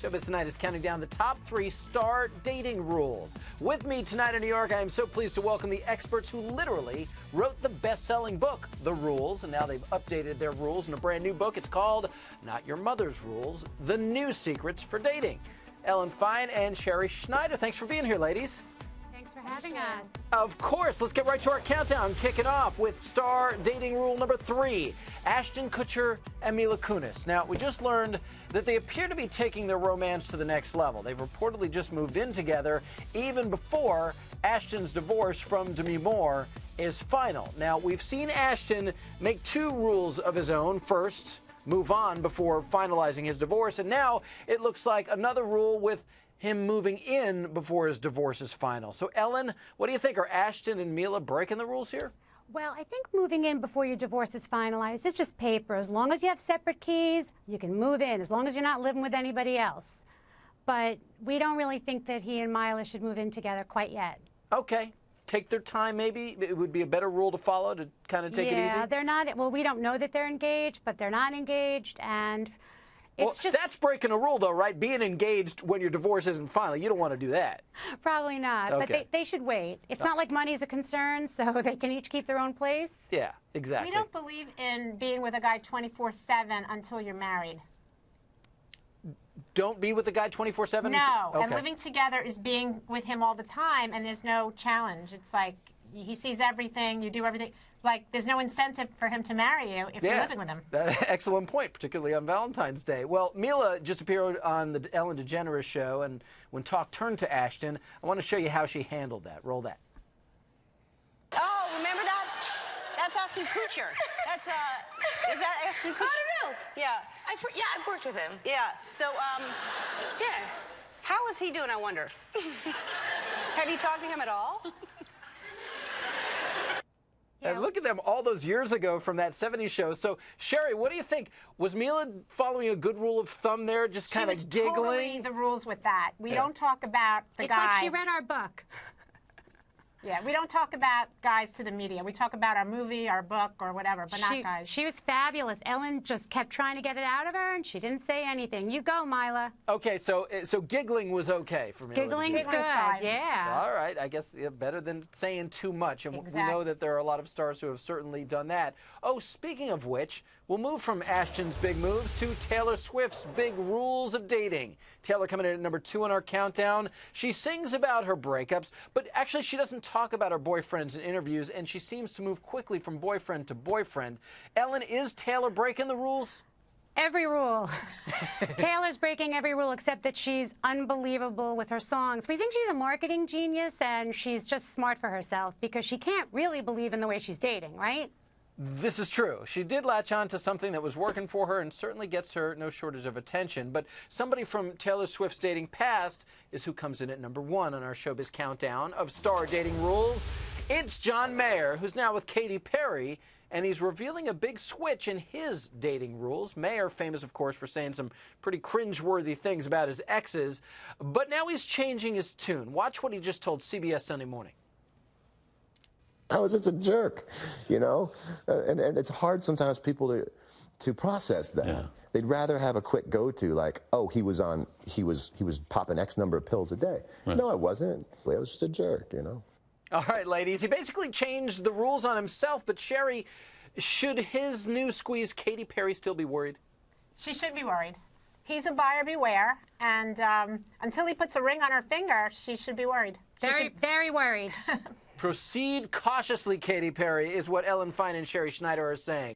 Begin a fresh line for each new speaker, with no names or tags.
Showbiz Tonight is counting down the top 3 star dating rules. With me tonight in New York, I am so pleased to welcome the experts who literally wrote the best-selling book, The Rules, and now they've updated their rules in a brand new book. It's called Not Your Mother's Rules, The New Secrets for Dating. Ellen Fine and Sherry Schneider, thanks for being here, ladies.
Thanks for having us.
Of course. Let's get right to our countdown. Kick it off with star dating rule number 3, Ashton Kutcher and Mila Kunis. Now, we just learned that they appear to be taking their romance to the next level. They've reportedly just moved in together even before Ashton's divorce from Demi Moore is final. Now, we've seen Ashton make 2 rules of his own. First, move on before finalizing his divorce, and now it looks like another rule with him moving in before his divorce is final. So, Ellen, what do you think? Are Ashton and Mila breaking the rules here?
Well, I think moving in before your divorce is finalized, it's just paper. As long as you have separate keys, you can move in, as long as you're not living with anybody else. But we don't really think that he and Mila should move in together quite yet.
Okay. Take their time, maybe? It would be a better rule to follow to kind of take it easy?
Yeah, they're not, well, we don't know that they're engaged, but they're not engaged, and it's just...
That's breaking a rule, though, right? Being engaged when your divorce isn't final. You don't want to do that.
Probably not,
okay.
But they should wait. It's not like money's a concern, so they can each keep their own place.
Yeah, exactly.
We don't believe in being with a guy 24/7 until you're married.
Don't be with the guy 24/7?
No,
okay.
And living together is being with him all the time, and there's no challenge. It's like he sees everything, you do everything. Like, there's no incentive for him to marry you if you're living with him.
Excellent point, particularly on Valentine's Day. Well, Mila just appeared on the Ellen DeGeneres show, and when talk turned to Ashton, I want to show you how she handled that. Roll that.
Oh, remember that? That's Ashton Kutcher. That's, is that Ashton Kutcher?
I don't know.
Yeah.
I've worked with him.
Yeah, so,
Yeah.
how is he doing, I wonder? Have you talked to him at all?
And look at them all those years ago from that 70s show. So, Sherry, what do you think? Was Mila following a good rule of thumb there, just kind of giggling?
Totally the rules with that. We don't talk about the guy.
It's like she read our book.
Yeah, we don't talk about guys to the media. We talk about our movie, our book, or whatever, but not guys.
She was fabulous. Ellen just kept trying to get it out of her, and she didn't say anything. You go, Mila.
Okay, so giggling was okay for Mila.
Giggling is good,
fine.
yeah.
All right, I guess better than saying too much. And we know that there are a lot of stars who have certainly done that. Oh, speaking of which, we'll move from Ashton's big moves to Taylor Swift's big rules of dating. Taylor coming in at number 2 on our countdown. She sings about her breakups, but actually she doesn't talk about her boyfriends in interviews, and she seems to move quickly from boyfriend to boyfriend. Ellen, is Taylor breaking the rules?
Every rule. Taylor's breaking every rule except that she's unbelievable with her songs. We think she's a marketing genius, and she's just smart for herself because she can't really believe in the way she's dating, right?
This is true. She did latch on to something that was working for her and certainly gets her no shortage of attention. But somebody from Taylor Swift's dating past is who comes in at number 1 on our Showbiz Countdown of star dating rules. It's John Mayer, who's now with Katy Perry, and he's revealing a big switch in his dating rules. Mayer, famous, of course, for saying some pretty cringe-worthy things about his exes, but now he's changing his tune. Watch what he just told CBS Sunday Morning.
I was just a jerk, you know? And it's hard sometimes people to process that. Yeah. They'd rather have a quick go-to like, oh, he was popping X number of pills a day. Right. No, I wasn't. I was just a jerk, you know?
All right, ladies. He basically changed the rules on himself, but Sherry, should his new squeeze Katy Perry still be worried?
She should be worried. He's a buyer beware, and until he puts a ring on her finger, she should be worried.
Very worried.
Proceed cautiously, Katy Perry, is what Ellen Fine and Sherry Schneider are saying.